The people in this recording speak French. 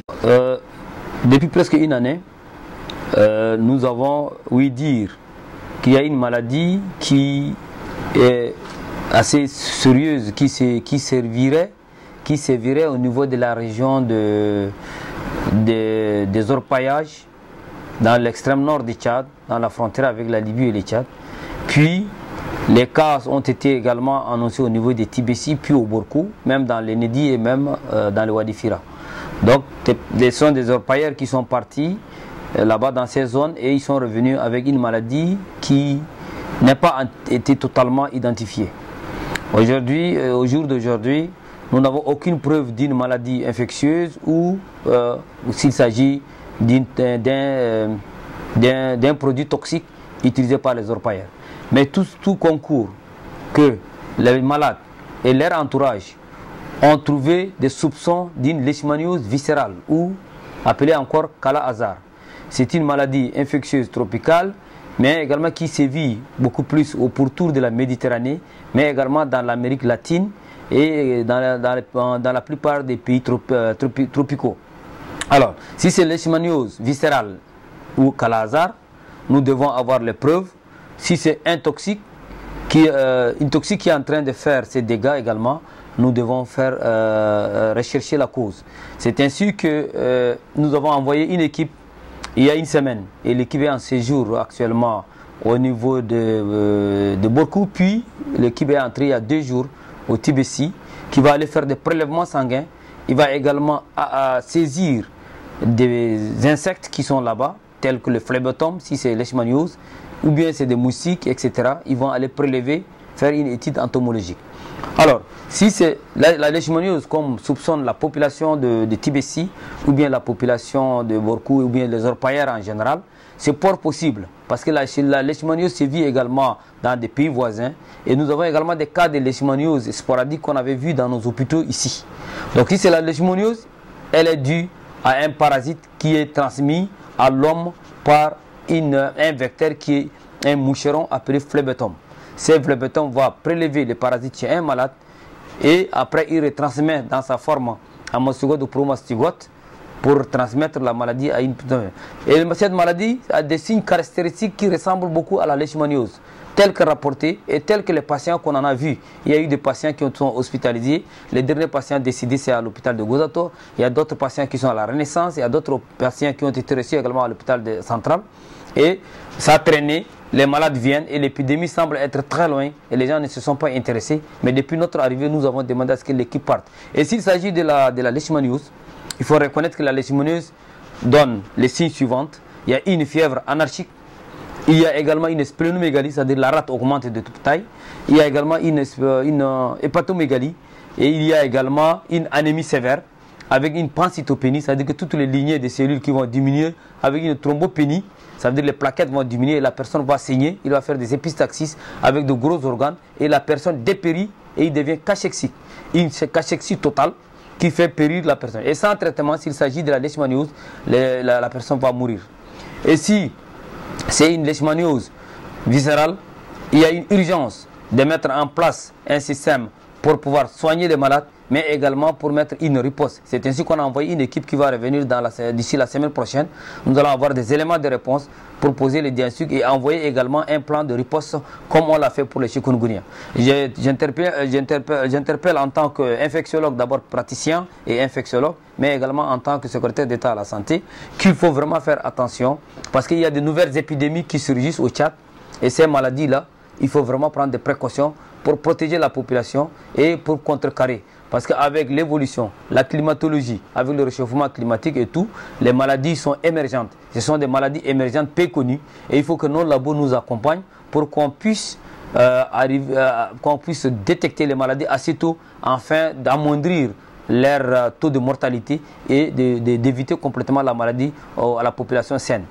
Depuis presque une année, nous avons ouï dire qu'il y a une maladie qui est assez sérieuse, qui sévirait au niveau de la région des orpaillages dans l'extrême nord du Tchad, dans la frontière avec la Libye et le Tchad. Puis les cas ont été également annoncés au niveau des Tibessi, puis au Borkou, même dans les Nedi et même dans le Wadi Fira. Donc ce sont des orpailleurs qui sont partis là-bas dans ces zones et ils sont revenus avec une maladie qui n'a pas été totalement identifiée. Aujourd'hui, au jour d'aujourd'hui, nous n'avons aucune preuve d'une maladie infectieuse ou s'il s'agit d'un produit toxique utilisé par les orpailleurs. Mais tout concourt que les malades et leur entourage ont trouvé des soupçons d'une leishmaniose viscérale ou appelée encore Kala-Azar. C'est une maladie infectieuse tropicale, mais également qui sévit beaucoup plus au pourtour de la Méditerranée, mais également dans l'Amérique latine et dans la plupart des pays tropicaux. Alors, si c'est leishmaniose viscérale ou Kala-Azar, nous devons avoir les preuves. Si c'est un toxique qui est en train de faire ses dégâts également, nous devons rechercher la cause. C'est ainsi que nous avons envoyé une équipe il y a une semaine, et l'équipe est en séjour actuellement au niveau de Borkou, puis l'équipe est entrée il y a 2 jours au Tibessi, qui va aller faire des prélèvements sanguins. Il va également saisir des insectes qui sont là-bas, tels que le phlebotum, si c'est leishmaniose, ou bien c'est des moustiques, etc. Ils vont aller prélever, faire une étude entomologique. Alors, si c'est la leishmaniose, comme soupçonne la population de Tibessi, ou bien la population de Borkou, ou bien les orpailleurs en général, c'est fort possible, parce que la leishmaniose sévit également dans des pays voisins, et nous avons également des cas de leishmaniose sporadique qu'on avait vu dans nos hôpitaux ici. Donc si c'est la leishmaniose, elle est due à un parasite qui est transmis à l'homme par un vecteur qui est un moucheron appelé phlebotum. Ce phlebotum va prélever les parasites chez un malade et après il retransmet dans sa forme amastygote ou promastygote pour transmettre la maladie à une personne. Et cette maladie a des signes caractéristiques qui ressemblent beaucoup à la leishmaniose, tels que rapportés et tels que les patients qu'on en a vus. Il y a eu des patients qui sont hospitalisés. Les derniers patients décédés, c'est à l'hôpital de Gozato. Il y a d'autres patients qui sont à la Renaissance. Il y a d'autres patients qui ont été reçus également à l'hôpital central. Et ça a traîné. Les malades viennent et l'épidémie semble être très loin et les gens ne se sont pas intéressés. Mais depuis notre arrivée, nous avons demandé à ce que l'équipe parte. Et s'il s'agit de la leishmaniose, il faut reconnaître que la leishmaniose donne les signes suivants. Il y a une fièvre anarchique. Il y a également une splénomégalie, c'est-à-dire la rate augmente de toute taille. Il y a également une hépatomégalie. Et il y a également une anémie sévère avec une pancytopénie, c'est-à-dire que toutes les lignées de cellules qui vont diminuer, avec une thrombopénie, ça veut dire que les plaquettes vont diminuer et la personne va saigner, il va faire des épistaxis avec de gros organes et la personne dépérit et il devient cachexie. Une cachexie totale qui fait périr la personne. Et sans traitement, s'il s'agit de la leishmaniose, la personne va mourir. Et si c'est une leishmaniose viscérale, il y a une urgence de mettre en place un système pour pouvoir soigner les malades, mais également pour mettre une riposte. C'est ainsi qu'on a envoyé une équipe qui va revenir d'ici la semaine prochaine. Nous allons avoir des éléments de réponse pour poser les diagnostics et envoyer également un plan de riposte comme on l'a fait pour le chikungunya. J'interpelle en tant qu'infectiologue, d'abord praticien et infectiologue, mais également en tant que secrétaire d'État à la santé, qu'il faut vraiment faire attention parce qu'il y a de nouvelles épidémies qui surgissent au Tchad et ces maladies-là, il faut vraiment prendre des précautions pour protéger la population et pour contrecarrer. Parce qu'avec l'évolution, la climatologie, avec le réchauffement climatique et tout, les maladies sont émergentes. Ce sont des maladies émergentes peu connues et il faut que nos labos nous accompagnent pour qu'on puisse détecter les maladies assez tôt afin d'amoindrir leur taux de mortalité et d'éviter complètement la maladie à la population saine.